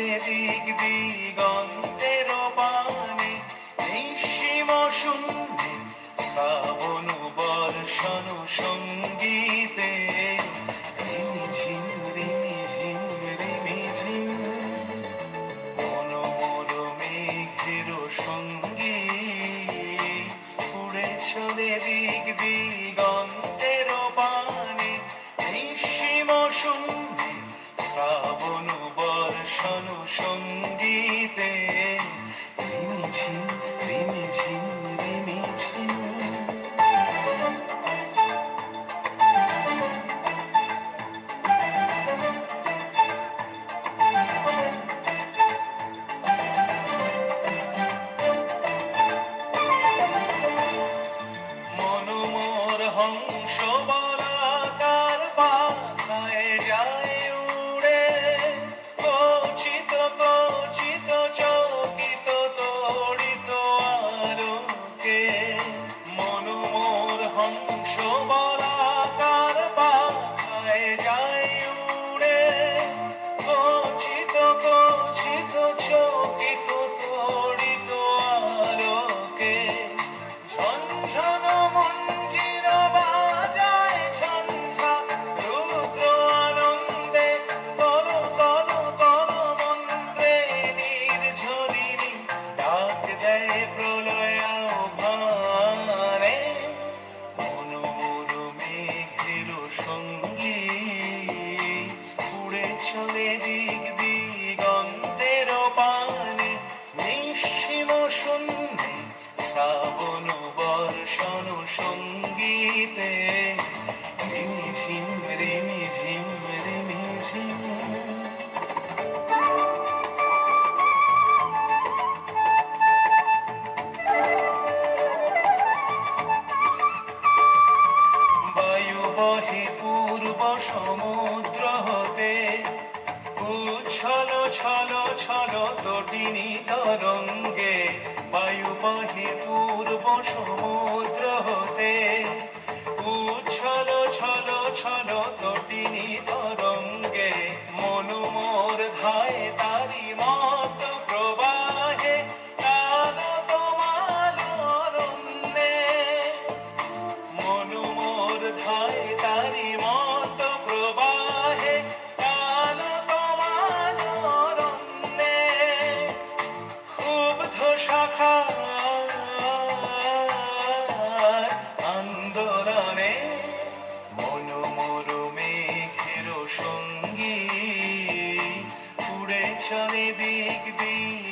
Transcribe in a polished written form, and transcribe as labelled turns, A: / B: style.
A: চলে দিক দিগন্তের পানে, নিঃসীম শূন্যে শ্রাবণ বর্ষণ সঙ্গীতে। রিমিঝিম রিমিঝিম রিমিঝিম মনোমর মেঘের সঙ্গী, উড়ে চলে দিক দিগন্তের পানে, নিঃসীম শূন্যে শ্রাবণ বর্ষণ সঙ্গীতে। রিমিঝিম রিমিঝিম রিমিঝিম। মনোমর হংস বলাকার পাখায় যায় উড়ে, কচিত কচিত চকিত তড়িত আলোকে। মনোমর হংস বলাকার পাখায় যায় উড়ে, কচিত কচিত চকিত তড়িত আলোকে। ঝনঝন মঞ্জির বাজায় ঝঞ্ঝা, রুদ্র আনন্দে তল তল তল মন্ত্রে নির্ঝরিণী ডাক দেয় প্রলয় আহ্বানে। মনোমর মেঘের সঙ্গী, উড়ে চলে দিক দিগন্তের পানে, নিঃসীম শূন্যে শ্রাবণ বর্ষণ সঙ্গীতে। রিমিঝিম রিমিঝিম রিমিঝিম। বায়ু বহে পূর্ব সমুদ্র হতে, উচ্ছল ছল ছল তটিনী তরঙ্গে। বায়ু বহে পূর্ব সমুদ্র হতে, উচ্ছল ছল ছল তটিনী তরঙ্গে। মনোমর ধায় তারি মত প্রবাহে, কাল তোমাল অরণ্যে। মনোমর ধায় তারি মত প্রবাহে, কাল তোমাল অরণ্যে। ক্ষুব্ধ শাখার আন্দোলনে, মনোমর মেঘের সঙ্গী, উড়ে চলে দিক দিক